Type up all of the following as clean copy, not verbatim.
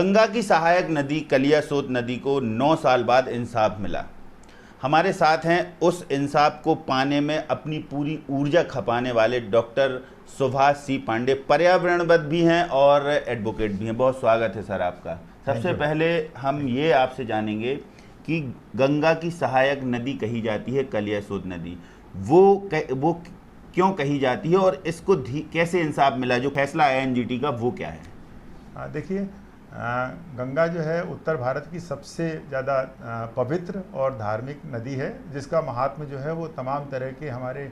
गंगा की सहायक नदी कलियासोत नदी को 9 साल बाद इंसाफ मिला। हमारे साथ हैं उस इंसाफ को पाने में अपनी पूरी ऊर्जा खपाने वाले डॉक्टर सुभाष सी पांडे, पर्यावरणविद भी हैं और एडवोकेट भी हैं। बहुत स्वागत है सर आपका। सबसे पहले हम ये आपसे जानेंगे कि गंगा की सहायक नदी कही जाती है कलियासोत नदी, वो क्यों कही जाती है और इसको कैसे इंसाफ मिला? जो फैसला आया एनजीटी का वो क्या है? देखिए, गंगा जो है उत्तर भारत की सबसे ज़्यादा पवित्र और धार्मिक नदी है, जिसका महात्म्य जो है वो तमाम तरह के हमारे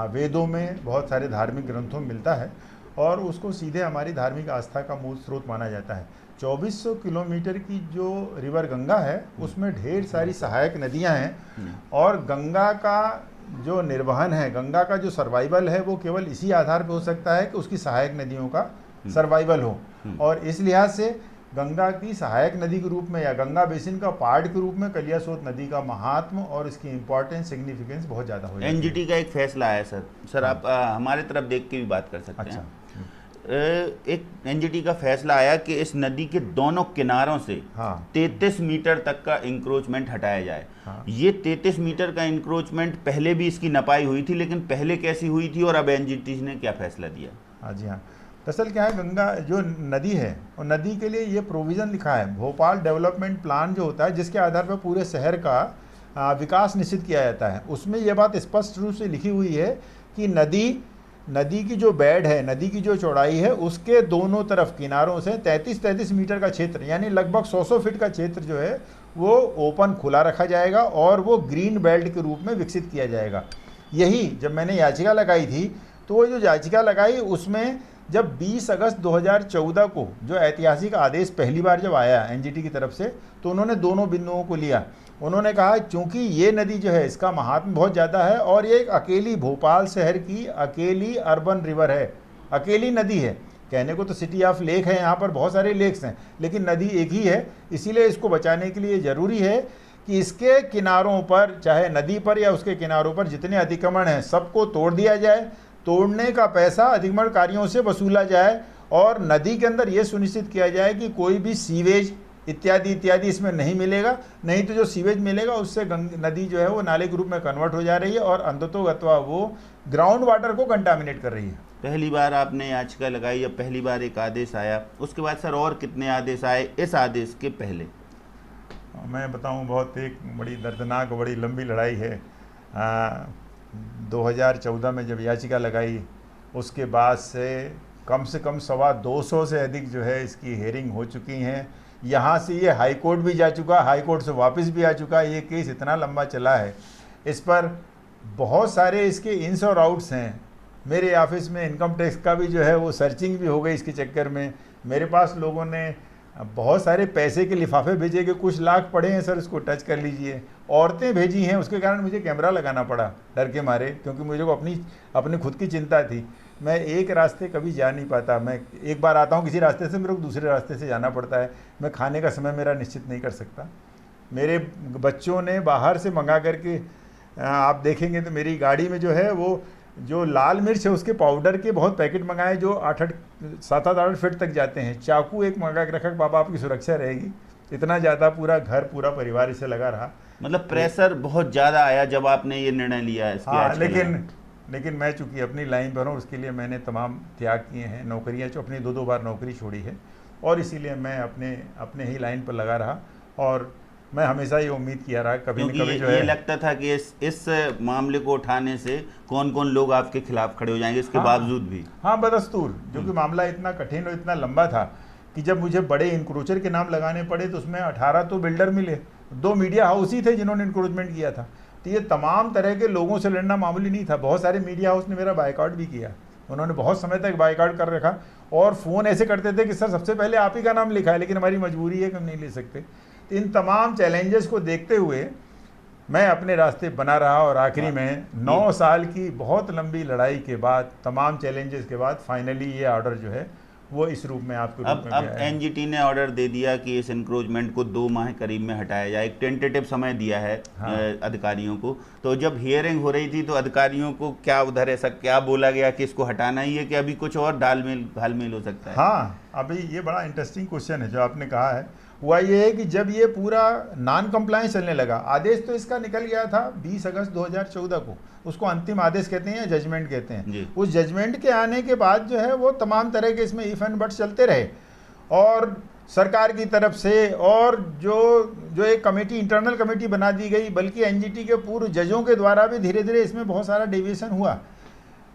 वेदों में बहुत सारे धार्मिक ग्रंथों में मिलता है और उसको सीधे हमारी धार्मिक आस्था का मूल स्रोत माना जाता है। 2400 किलोमीटर की जो रिवर गंगा है उसमें ढेर सारी सहायक नदियां हैं और गंगा का जो निर्वहन है, गंगा का जो सर्वाइवल है वो केवल इसी आधार पर हो सकता है कि उसकी सहायक नदियों का सर्वाइवल हो। और इस लिहाज से गंगा की सहायक नदी के रूप में या गंगा बेसिन का पार्ट के रूप में कलियासोत नदी का महात्म और इसकी इंपॉर्टेंस, सिग्निफिकेंस बहुत ज़्यादा हो जाती है। एनजीटी का एक फैसला आया सर आप हमारे तरफ देख के भी बात कर सकते हैं। एक एनजीटी का फैसला आया कि इस नदी के दोनों किनारों से 33 मीटर तक का इंक्रोचमेंट हटाया जाए। ये 33 मीटर का इंक्रोचमेंट पहले भी इसकी नपाई हुई थी, लेकिन पहले कैसी हुई थी और अब एनजीटी ने क्या फैसला दिया? हाँ जी, हाँ। दरअसल क्या है, गंगा जो नदी है और नदी के लिए ये प्रोविज़न लिखा है, भोपाल डेवलपमेंट प्लान जो होता है जिसके आधार पर पूरे शहर का विकास निश्चित किया जाता है, उसमें ये बात स्पष्ट रूप से लिखी हुई है कि नदी की जो बेड है, नदी की जो चौड़ाई है, उसके दोनों तरफ किनारों से 33 मीटर का क्षेत्र यानी लगभग 100 फीट का क्षेत्र जो है वो ओपन खुला रखा जाएगा और वो ग्रीन बेल्ट के रूप में विकसित किया जाएगा। यही जब मैंने याचिका लगाई थी तो वो जो याचिका लगाई उसमें जब 20 अगस्त 2014 को जो ऐतिहासिक आदेश पहली बार जब आया एनजीटी की तरफ से, तो उन्होंने दोनों बिंदुओं को लिया। उन्होंने कहा चूंकि ये नदी जो है इसका महात्म बहुत ज़्यादा है और ये एक अकेली भोपाल शहर की अकेली अर्बन रिवर है, अकेली नदी है। कहने को तो सिटी ऑफ लेक है, यहाँ पर बहुत सारे लेक्स हैं, लेकिन नदी एक ही है। इसीलिए इसको बचाने के लिए ज़रूरी है कि इसके किनारों पर, चाहे नदी पर या उसके किनारों पर जितने अतिक्रमण हैं सबको तोड़ दिया जाए, तोड़ने का पैसा अतिक्रमणकारियों से वसूला जाए और नदी के अंदर ये सुनिश्चित किया जाए कि कोई भी सीवेज इत्यादि इसमें नहीं मिलेगा। नहीं तो जो सीवेज मिलेगा उससे नदी जो है वो नाले के रूप में कन्वर्ट हो जा रही है और अंततोगत्वा वो ग्राउंड वाटर को कंटामिनेट कर रही है। पहली बार आपने याचिका लगाई या पहली बार एक आदेश आया, उसके बाद सर और कितने आदेश आए इस आदेश के पहले? मैं बताऊं, बहुत एक बड़ी दर्दनाक, बड़ी लंबी लड़ाई है। 2014 में जब याचिका लगाई उसके बाद से कम 225 से अधिक जो है इसकी हेयरिंग हो चुकी हैं। यहाँ से ये हाई कोर्ट भी जा चुका, हाई कोर्ट से वापस भी आ चुका। ये केस इतना लंबा चला है, इस पर बहुत सारे इसके इन्स और आउट्स हैं। मेरे ऑफिस में इनकम टैक्स का भी जो है वो सर्चिंग भी हो गई इसके चक्कर में। मेरे पास लोगों ने बहुत सारे पैसे के लिफाफे भेजे कि कुछ लाख पड़े हैं सर, इसको टच कर लीजिए। औरतें भेजी हैं, उसके कारण मुझे कैमरा लगाना पड़ा डर के मारे, क्योंकि मुझे को अपनी खुद की चिंता थी। मैं एक रास्ते कभी जा नहीं पाता, मैं एक बार आता हूँ किसी रास्ते से, मेरे को दूसरे रास्ते से जाना पड़ता है। मैं खाने का समय मेरा निश्चित नहीं कर सकता। मेरे बच्चों ने बाहर से मंगा करके, आप देखेंगे तो मेरी गाड़ी में जो है वो जो लाल मिर्च है उसके पाउडर के बहुत पैकेट मंगाए जो 7-8 फीट तक जाते हैं। चाकू एक मंगा के रखा, बाबा आपकी सुरक्षा रहेगी। इतना ज़्यादा पूरा घर, पूरा परिवार इसे लगा रहा। मतलब प्रेशर बहुत ज़्यादा आया जब आपने ये निर्णय लिया है? हाँ, लेकिन मैं चूँकि अपनी लाइन पर हूँ, उसके लिए मैंने तमाम त्याग किए हैं। नौकरियाँ जो अपनी 2 बार नौकरी छोड़ी है और इसीलिए मैं अपने ही लाइन पर लगा रहा और मैं हमेशा ये उम्मीद किया रहा कभी न कभी जो है, ये लगता था कि इस मामले को उठाने से कौन कौन लोग आपके खिलाफ खड़े हो जाएंगे, इसके बावजूद भी। हाँ, बदस्तूर, जो कि मामला इतना कठिन और इतना लंबा था कि जब मुझे बड़े इंक्रोचर के नाम लगाने पड़े तो उसमें 18 तो बिल्डर मिले, 2 मीडिया हाउस ही थे जिन्होंने इंक्रोचमेंट किया था। तो ये तमाम तरह के लोगों से लड़ना मामूली नहीं था। बहुत सारे मीडिया हाउस ने मेरा बायकॉट भी किया, उन्होंने बहुत समय तक बायकॉट कर रखा और फ़ोन ऐसे करते थे कि सर सबसे पहले आप ही का नाम लिखा है, लेकिन हमारी मजबूरी है कि हम नहीं ले सकते। तो इन तमाम चैलेंजेस को देखते हुए मैं अपने रास्ते बना रहा और आखिरी में 9 साल की बहुत लंबी लड़ाई के बाद, तमाम चैलेंजेस के बाद फाइनली ये ऑर्डर जो है वो इस रूप में आपके रूप में अब भी आया है। एनजीटी ने ऑर्डर दे दिया कि इस इंक्रोचमेंट को 2 माह करीब में हटाया जाए, एक टेंटेटिव समय दिया है हाँ। अधिकारियों को। तो जब हियरिंग हो रही थी तो अधिकारियों को क्या उधर ऐसा क्या बोला गया कि इसको हटाना ही है, कि अभी कुछ और घालमेल हो सकता है? हाँ, अभी ये बड़ा इंटरेस्टिंग क्वेश्चन है जो आपने कहा है। हुआ ये है कि जब ये पूरा नॉन कंप्लायंस चलने लगा, आदेश तो इसका निकल गया था 20 अगस्त 2014 को, उसको अंतिम आदेश कहते हैं या जजमेंट कहते हैं। जी। उस जजमेंट के आने के बाद जो है वो तमाम तरह के इसमें इफ एंड बट्स चलते रहे, और सरकार की तरफ से और जो एक कमेटी, इंटरनल कमेटी बना दी गई, बल्कि एनजीटी के पूर्व जजों के द्वारा भी धीरे धीरे इसमें बहुत सारा डेविएशन हुआ।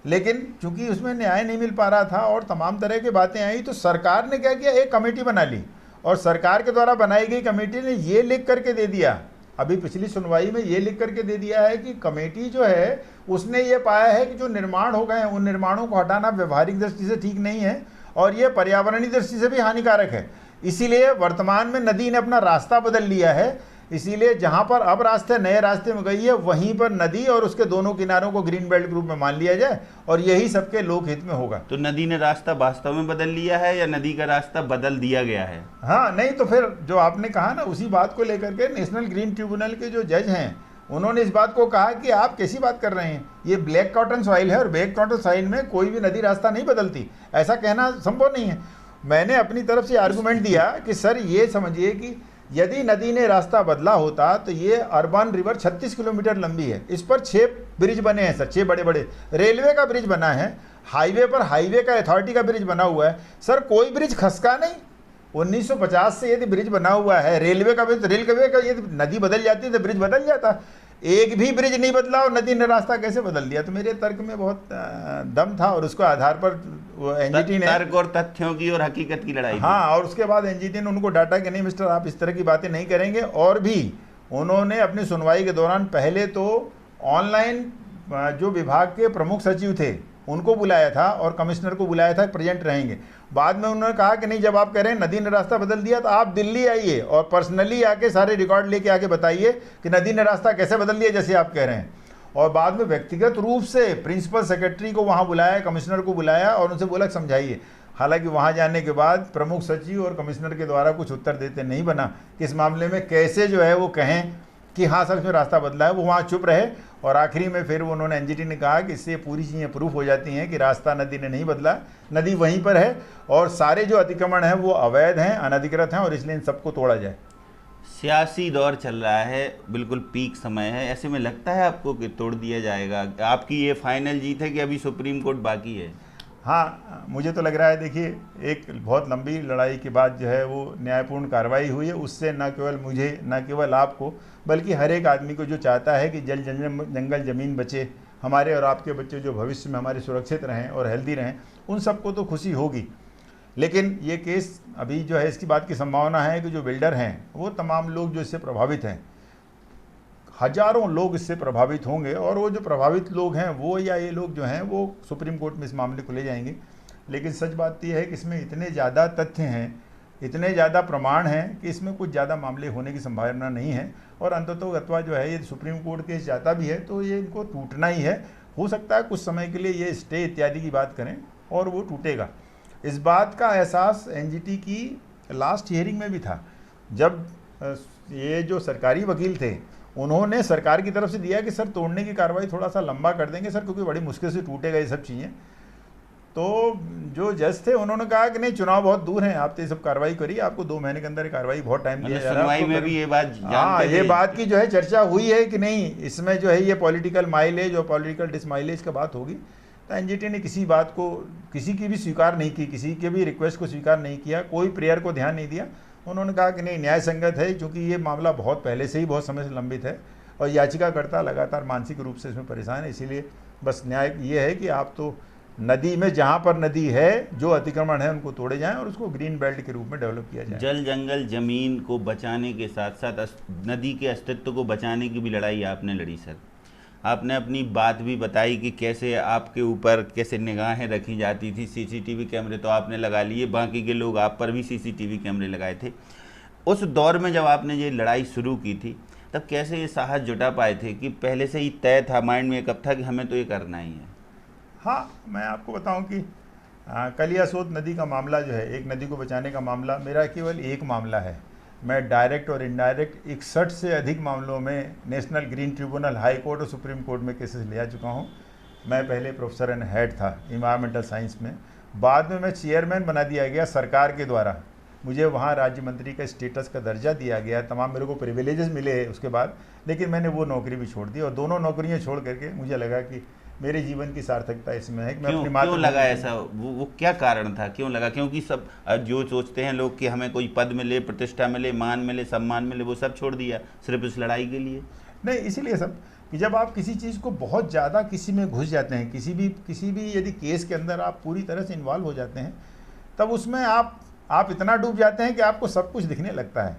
लेकिन चूंकि उसमें न्याय नहीं मिल पा रहा था और तमाम तरह की बातें आई, तो सरकार ने क्या किया, एक कमेटी बना ली, और सरकार के द्वारा बनाई गई कमेटी ने ये लिख करके दे दिया, अभी पिछली सुनवाई में ये लिख करके दे दिया है कि कमेटी जो है उसने ये पाया है कि जो निर्माण हो गए हैं उन निर्माणों को हटाना व्यवहारिक दृष्टि से ठीक नहीं है और ये पर्यावरणीय दृष्टि से भी हानिकारक है। इसीलिए वर्तमान में नदी ने अपना रास्ता बदल लिया है, इसीलिए जहां पर अब रास्ते नए रास्ते में गई है वहीं पर नदी और उसके दोनों किनारों को ग्रीन बेल्ट के रूप में मान लिया जाए, और यही सबके लोक हित में होगा। तो नदी ने रास्ता वास्तव में बदल लिया है या नदी का रास्ता बदल दिया गया है? हाँ, नहीं तो फिर जो आपने कहा ना, उसी बात को लेकर के नेशनल ग्रीन ट्रिब्यूनल के जो जज हैं उन्होंने इस बात को कहा कि आप कैसी बात कर रहे हैं, ये ब्लैक कॉटन सॉइल है और ब्लैक कॉटन सॉइल में कोई भी नदी रास्ता नहीं बदलती, ऐसा कहना संभव नहीं है। मैंने अपनी तरफ से आर्गूमेंट दिया कि सर ये समझिए कि यदि नदी ने रास्ता बदला होता तो ये अर्बन रिवर 36 किलोमीटर लंबी है, इस पर 6 ब्रिज बने हैं सर, 6 बड़े बड़े, रेलवे का ब्रिज बना है, हाईवे पर हाईवे का अथॉरिटी का ब्रिज बना हुआ है सर, कोई ब्रिज खसका नहीं। 1950 से यदि ब्रिज बना हुआ है, रेलवे का ब्रिज, रेलवे का यदि नदी बदल जाती तो ब्रिज बदल जाता, एक भी ब्रिज नहीं बदला और नदी ने रास्ता कैसे बदल दिया? तो मेरे तर्क में बहुत दम था और उसको आधार पर एनजीटी ने तर्क और तथ्यों की और हकीकत की लड़ाई। हाँ, और उसके बाद एनजीटी ने उनको डांटा कि नहीं मिस्टर आप इस तरह की बातें नहीं करेंगे, और भी उन्होंने अपनी सुनवाई के दौरान पहले तो ऑनलाइन जो विभाग के प्रमुख सचिव थे उनको बुलाया था और कमिश्नर को बुलाया था, प्रेजेंट रहेंगे। बाद में उन्होंने कहा कि नहीं, जब आप कह रहे हैं नदी ने रास्ता बदल दिया तो आप दिल्ली आइए और पर्सनली आके सारे रिकॉर्ड लेके आके बताइए कि नदी ने रास्ता कैसे बदल दिया जैसे आप कह रहे हैं। और बाद में व्यक्तिगत रूप से प्रिंसिपल सेक्रेटरी को वहाँ बुलाया, कमिश्नर को बुलाया और उनसे बोला समझाइए। हालांकि वहाँ जाने के बाद प्रमुख सचिव और कमिश्नर के द्वारा कुछ उत्तर देते नहीं बना कि इस मामले में कैसे जो है वो कहें कि हाँ सर इसमें रास्ता बदला है, वो वहाँ चुप रहे। और आखिरी में फिर उन्होंने एनजीटी ने कहा कि इससे पूरी चीज़ें प्रूफ हो जाती हैं कि रास्ता नदी ने नहीं बदला, नदी वहीं पर है और सारे जो अतिक्रमण हैं वो अवैध हैं, अनधिकृत हैं और इसलिए इन सबको तोड़ा जाए। सियासी दौर चल रहा है, बिल्कुल पीक समय है, ऐसे में लगता है आपको कि तोड़ दिया जाएगा? आपकी ये फाइनल जीत है कि अभी सुप्रीम कोर्ट बाकी है? हाँ, मुझे तो लग रहा है, देखिए एक बहुत लंबी लड़ाई के बाद जो है वो न्यायपूर्ण कार्रवाई हुई है, उससे न केवल मुझे, न केवल आपको, बल्कि हर एक आदमी को जो चाहता है कि जंगल ज़मीन बचे, हमारे और आपके बच्चे जो भविष्य में हमारे सुरक्षित रहें और हेल्दी रहें, उन सबको तो खुशी होगी। लेकिन ये केस अभी जो है इसकी बात की संभावना है कि जो बिल्डर हैं वो तमाम लोग जो इससे प्रभावित हैं, हजारों लोग इससे प्रभावित होंगे और वो जो प्रभावित लोग हैं वो या ये लोग जो हैं वो सुप्रीम कोर्ट में इस मामले को ले जाएंगे। लेकिन सच बात यह है कि इसमें इतने ज़्यादा तथ्य हैं, इतने ज़्यादा प्रमाण हैं कि इसमें कुछ ज़्यादा मामले होने की संभावना नहीं है। और अंततोगत्वा जो है ये सुप्रीम कोर्ट केस जाता भी है तो ये इनको टूटना ही है। हो सकता है कुछ समय के लिए ये स्टे इत्यादि की बात करें और वो टूटेगा। इस बात का एहसास एनजीटी की लास्ट हियरिंग में भी था, जब ये जो सरकारी वकील थे उन्होंने सरकार की तरफ से दिया कि सर तोड़ने की कार्रवाई थोड़ा सा लंबा कर देंगे सर, क्योंकि बड़ी मुश्किल से टूटेगा ये सब चीज़ें। तो जो जज थे उन्होंने कहा कि नहीं, चुनाव बहुत दूर हैं, आप तो ये सब कार्रवाई करिए, आपको 2 महीने के अंदर कार्रवाई बहुत टाइम दिया जा रहा है। सुनवाई में भी ये बात हाँ, ये बात की जो है चर्चा हुई है कि नहीं इसमें जो है ये पॉलिटिकल माइलेज और पॉलिटिकल डिसमाइलेज का बात होगी। तो एनजीटी ने किसी बात को, किसी की भी स्वीकार नहीं की, किसी के भी रिक्वेस्ट को स्वीकार नहीं किया, कोई प्रेयर को ध्यान नहीं दिया। उन्होंने कहा कि नहीं, न्याय संगत है, क्योंकि ये मामला बहुत पहले से ही बहुत समय से लंबित है और याचिकाकर्ता लगातार मानसिक रूप से इसमें परेशान है। इसीलिए बस न्याय ये है कि आप तो नदी में, जहाँ पर नदी है, जो अतिक्रमण है उनको तोड़े जाएं और उसको ग्रीन बेल्ट के रूप में डेवलप किया जाए। जल जंगल जमीन को बचाने के साथ साथ नदी के अस्तित्व को बचाने की भी लड़ाई आपने लड़ी सर। आपने अपनी बात भी बताई कि कैसे आपके ऊपर कैसे निगाहें रखी जाती थी, सीसीटीवी कैमरे तो आपने लगा लिए, बाकी के लोग आप पर भी सीसीटीवी कैमरे लगाए थे। उस दौर में जब आपने ये लड़ाई शुरू की थी तब कैसे ये साहस जुटा पाए थे कि पहले से ही तय था, माइंड में कब था कि हमें तो ये करना ही है? हाँ, मैं आपको बताऊं कि कलियासोत नदी का मामला जो है, एक नदी को बचाने का मामला मेरा केवल एक मामला है। मैं डायरेक्ट और इनडायरेक्ट 61 से अधिक मामलों में national green tribunal, high court और सुप्रीम कोर्ट में केसेस ले आ चुका हूँ। मैं पहले प्रोफेसर एंड हेड था इन्वायरमेंटल साइंस में, बाद में मैं चेयरमैन बना दिया गया सरकार के द्वारा। मुझे वहाँ राज्य मंत्री का स्टेटस का दर्जा दिया गया, तमाम मेरे को प्रिविलेजेस मिले उसके बाद, लेकिन मैंने वो नौकरी भी छोड़ दी। और दोनों नौकरियाँ छोड़ करके मुझे लगा कि मेरे जीवन की सार्थकता इसमें है कि मैं अपनी क्यों लगा ऐसा? वो क्या कारण था, क्यों लगा? क्योंकि सब जो सोचते हैं लोग कि हमें कोई पद मिले, प्रतिष्ठा मिले, मान मिले, सम्मान मिले, वो सब छोड़ दिया सिर्फ इस लड़ाई के लिए? नहीं, इसीलिए सब कि जब आप किसी चीज़ को बहुत ज़्यादा किसी में घुस जाते हैं, किसी भी यदि केस के अंदर आप पूरी तरह से इन्वॉल्व हो जाते हैं, तब उसमें आप इतना डूब जाते हैं कि आपको सब कुछ दिखने लगता है।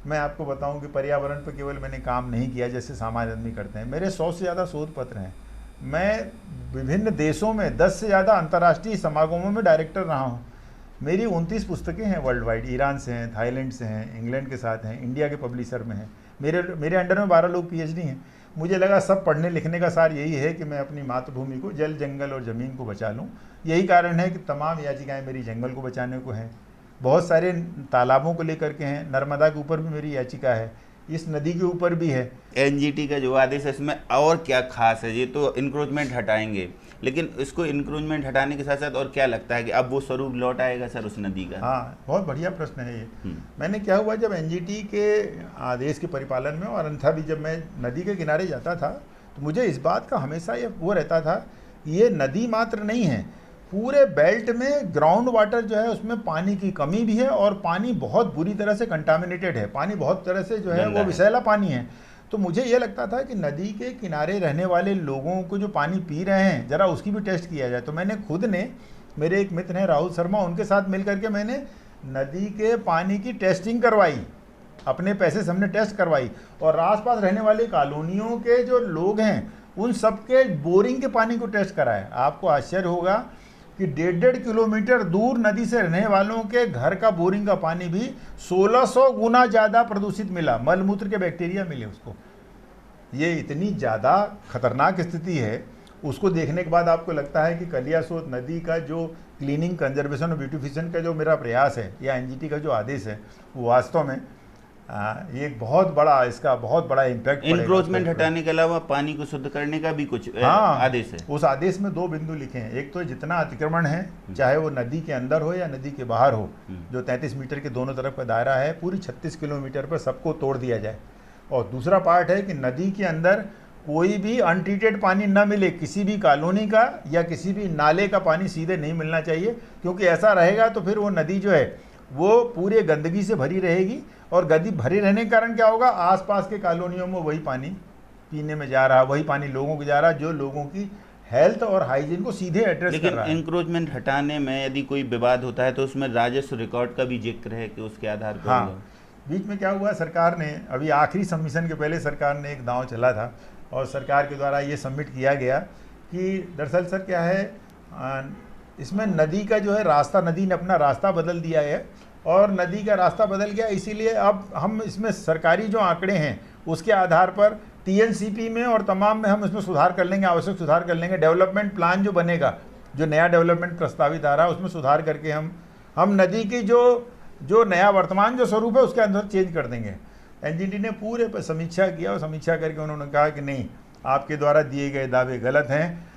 मैं आपको बताऊं कि पर्यावरण पर केवल मैंने काम नहीं किया जैसे सामान्य आदमी करते हैं। मेरे 100 से ज़्यादा शोध पत्र हैं। मैं विभिन्न देशों में 10 से ज़्यादा अंतर्राष्ट्रीय समागमों में डायरेक्टर रहा हूँ। मेरी 29 पुस्तकें हैं वर्ल्ड वाइड, ईरान से हैं, थाईलैंड से हैं, इंग्लैंड के साथ हैं, इंडिया के पब्लिशर में हैं। मेरे अंडर में 12 लोग PhD हैं। मुझे लगा सब पढ़ने लिखने का सार यही है कि मैं अपनी मातृभूमि को, जल, जंगल और ज़मीन को बचा लूँ। यही कारण है कि तमाम याचिकाएँ मेरी जंगल को बचाने को हैं, बहुत सारे तालाबों को लेकर के हैं। नर्मदा के ऊपर भी मेरी याचिका है, इस नदी के ऊपर भी है। NGT का जो आदेश है इसमें और क्या खास है? ये तो इंक्रोचमेंट हटाएंगे, लेकिन इसको इंक्रोचमेंट हटाने के साथ साथ और क्या लगता है कि अब वो स्वरूप लौट आएगा सर उस नदी का? हाँ, बहुत बढ़िया प्रश्न है ये। मैंने क्या हुआ, जब NGT के आदेश के परिपालन में और अन्यथा भी जब मैं नदी के किनारे जाता था, तो मुझे इस बात का हमेशा ये वो रहता था कि ये नदी मात्र नहीं है, पूरे बेल्ट में ग्राउंड वाटर जो है उसमें पानी की कमी भी है और पानी बहुत बुरी तरह से कंटामिनेटेड है। पानी बहुत तरह से जो है वो विषैला पानी है। तो मुझे ये लगता था कि नदी के किनारे रहने वाले लोगों को जो पानी पी रहे हैं, ज़रा उसकी भी टेस्ट किया जाए। तो मैंने खुद ने, मेरे एक मित्र हैं राहुल शर्मा, उनके साथ मिल करके मैंने नदी के पानी की टेस्टिंग करवाई, अपने पैसे से हमने टेस्ट करवाई। और आसपास रहने वाली कॉलोनियों के जो लोग हैं उन सबके बोरिंग के पानी को टेस्ट कराया। आपको आश्चर्य होगा कि 1.5 किलोमीटर दूर नदी से रहने वालों के घर का बोरिंग का पानी भी 1600 गुना ज़्यादा प्रदूषित मिला, मलमूत्र के बैक्टीरिया मिले उसको। ये इतनी ज़्यादा खतरनाक स्थिति है। उसको देखने के बाद आपको लगता है कि कलियासोत नदी का जो क्लीनिंग, कंजर्वेशन और ब्यूटिफिकेशन का जो मेरा प्रयास है, या NGT का जो आदेश है, वो वास्तव में ये एक बहुत बड़ा, इसका बहुत बड़ा इम्पैक्ट। इंक्रोचमेंट हटाने के अलावा पानी को शुद्ध करने का भी कुछ आदेश है? उस आदेश में 2 बिंदु लिखे हैं। एक तो जितना अतिक्रमण है, चाहे वो नदी के अंदर हो या नदी के बाहर हो, जो 33 मीटर के दोनों तरफ का दायरा है, पूरी 36 किलोमीटर पर सबको तोड़ दिया जाए। और दूसरा पार्ट है कि नदी के अंदर कोई भी अनट्रीटेड पानी न मिले, किसी भी कॉलोनी का या किसी भी नाले का पानी सीधे नहीं मिलना चाहिए, क्योंकि ऐसा रहेगा तो फिर वो नदी जो है वो पूरे गंदगी से भरी रहेगी। और गंदगी भरी रहने के कारण क्या होगा, आसपास के कॉलोनियों में वही पानी पीने में जा रहा, वही पानी लोगों को जा रहा, जो लोगों की हेल्थ और हाइजीन को सीधे एड्रेस कर रहा है। लेकिन इंक्रोचमेंट हटाने में यदि कोई विवाद होता है तो उसमें राजस्व रिकॉर्ड का भी जिक्र है कि उसके आधार पर। हाँ, बीच में क्या हुआ, सरकार ने अभी आखिरी सबमिशन के पहले सरकार ने एक दांव चला था और सरकार के द्वारा ये सबमिट किया गया कि दरअसल सर क्या है, इसमें नदी का जो है रास्ता, नदी ने अपना रास्ता बदल दिया है और नदी का रास्ता बदल गया, इसीलिए अब हम इसमें सरकारी जो आंकड़े हैं उसके आधार पर TNCP में और तमाम में हम इसमें सुधार कर लेंगे, आवश्यक सुधार कर लेंगे। डेवलपमेंट प्लान जो बनेगा, जो नया डेवलपमेंट प्रस्तावित आ रहा है, उसमें सुधार करके हम नदी की जो नया वर्तमान जो स्वरूप है उसके अंदर चेंज कर देंगे। NGT ने पूरे पर समीक्षा किया और समीक्षा करके उन्होंने कहा कि नहीं, आपके द्वारा दिए गए दावे गलत हैं।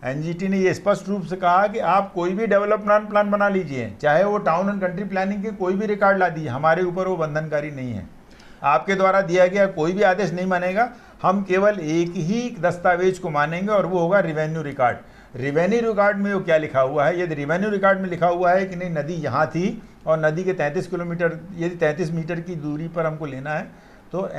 NGT ने ये स्पष्ट रूप से कहा कि आप कोई भी डेवलपमेंट प्लान बना लीजिए, चाहे वो टाउन एंड कंट्री प्लानिंग के कोई भी रिकॉर्ड ला दीजिए, हमारे ऊपर वो बंधनकारी नहीं है। आपके द्वारा दिया गया कोई भी आदेश नहीं मानेगा, हम केवल एक ही दस्तावेज को मानेंगे और वो होगा रिवेन्यू रिकॉर्ड। रिवेन्यू रिकॉर्ड में वो क्या लिखा हुआ है, यदि रिवेन्यू रिकॉर्ड में लिखा हुआ है कि नहीं नदी यहाँ थी और नदी के 33 किलोमीटर, यदि 33 मीटर की दूरी पर हमको लेना है, तो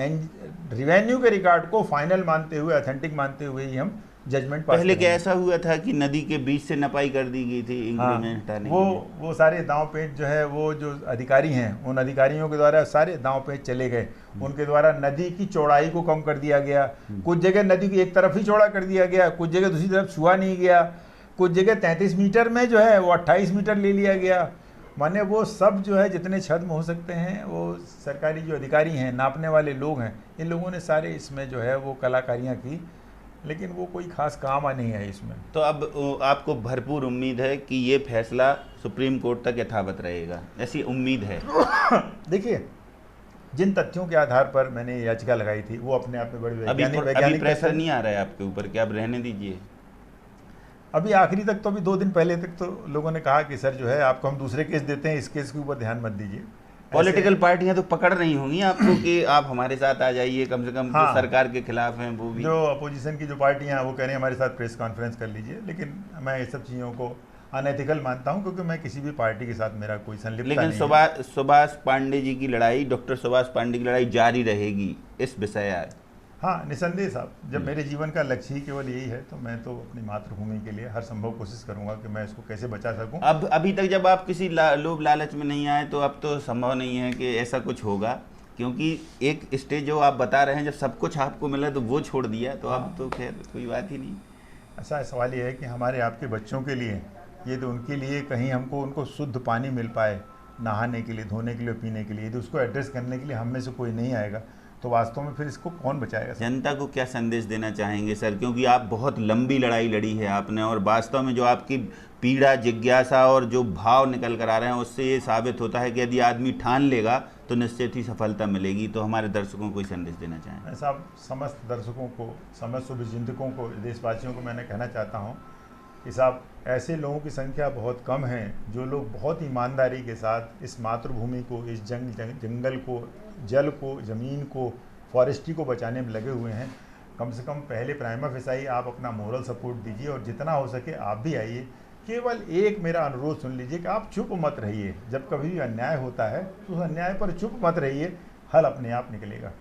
रिवेन्यू के रिकॉर्ड को फाइनल मानते हुए, ऑथेंटिक मानते हुए ही हम जजमेंट पास। पहले क्या ऐसा हुआ था कि नदी के बीच से नपाई कर दी गई थी इंक्रीमेंट हटाने? वो सारे दांव पेच जो है, वो जो अधिकारी हैं उन अधिकारियों के द्वारा सारे दांव पेच चले गए। उनके द्वारा नदी की चौड़ाई को कम कर दिया गया, कुछ जगह नदी की एक तरफ ही चौड़ा कर दिया गया, कुछ जगह दूसरी तरफ छुआ नहीं गया, कुछ जगह 33 मीटर में जो है वो 28 मीटर ले लिया गया। माने वो सब जो है जितने छद्म हो सकते हैं, वो सरकारी जो अधिकारी हैं, नापने वाले लोग हैं, इन लोगों ने सारे इसमें जो है वो कलाकारियाँ की लेकिन वो कोई खास काम नहीं है इसमें। तो अब आपको भरपूर उम्मीद है कि ये फैसला सुप्रीम कोर्ट तक यथावत रहेगा, ऐसी उम्मीद है? देखिए, जिन तथ्यों के आधार पर मैंने याचिका लगाई थी वो अपने आप में बड़ी अभी वैज्ञानिक प्रेशर नहीं आ रहा है आपके ऊपर कि आप रहने दीजिए? अभी आखिरी तक तो, अभी 2 दिन पहले तक तो लोगों ने कहा कि सर जो है आपको हम दूसरे केस देते हैं, इस केस के ऊपर ध्यान मत दीजिए। पॉलिटिकल पार्टियां तो पकड़ रही होंगी आपको कि आप हमारे साथ आ जाइए, कम से कम हाँ, जो सरकार के खिलाफ हैं वो भी। जो अपोजिशन की जो पार्टियां हैं वो कह रही हैं हमारे साथ प्रेस कॉन्फ्रेंस कर लीजिए, लेकिन मैं ये सब चीज़ों को अनएथिकल मानता हूं, क्योंकि मैं किसी भी पार्टी के साथ मेरा कोई संलिप्तता लेकिन नहीं है। सुभाष पांडे जी की लड़ाई, डॉक्टर सुभाष पांडे की लड़ाई जारी रहेगी इस विषय है। हाँ, निसंदेह साहब, जब मेरे जीवन का लक्ष्य ही केवल यही है तो मैं तो अपनी मातृभूमि के लिए हर संभव कोशिश करूंगा कि मैं इसको कैसे बचा सकूं। अब अभी तक जब आप किसी लोभ लालच में नहीं आए तो अब तो संभव नहीं है कि ऐसा कुछ होगा, क्योंकि एक स्टेज जो आप बता रहे हैं जब सब कुछ आपको मिला तो वो छोड़ दिया, तो अब तो खैर कोई बात ही नहीं। ऐसा सवाल ये है कि हमारे आपके बच्चों के लिए, ये तो उनके लिए कहीं हमको उनको शुद्ध पानी मिल पाए नहाने के लिए, धोने के लिए, पीने के लिए, यदि उसको एड्रेस करने के लिए हम में से कोई नहीं आएगा तो वास्तव में फिर इसको कौन बचाएगा? जनता को क्या संदेश देना चाहेंगे सर, क्योंकि आप बहुत लंबी लड़ाई लड़ी है आपने, और वास्तव में जो आपकी पीड़ा, जिज्ञासा और जो भाव निकल कर आ रहे हैं उससे ये साबित होता है कि यदि आदमी ठान लेगा तो निश्चित ही सफलता मिलेगी। तो हमारे दर्शकों को संदेश देना चाहें? ऐसा समस्त दर्शकों को, समस्त शुभचिंतकों को, देशवासियों को मैंने कहना चाहता हूँ कि साहब, ऐसे लोगों की संख्या बहुत कम है जो लोग बहुत ईमानदारी के साथ इस मातृभूमि को, इस जंगल को, जल को, ज़मीन को, फॉरेस्ट्री को बचाने में लगे हुए हैं। कम से कम पहले प्राइमा फेसाई आप अपना मोरल सपोर्ट दीजिए और जितना हो सके आप भी आइए। केवल एक मेरा अनुरोध सुन लीजिए कि आप चुप मत रहिए। जब कभी भी अन्याय होता है तो उस अन्याय पर चुप मत रहिए, हल अपने आप निकलेगा।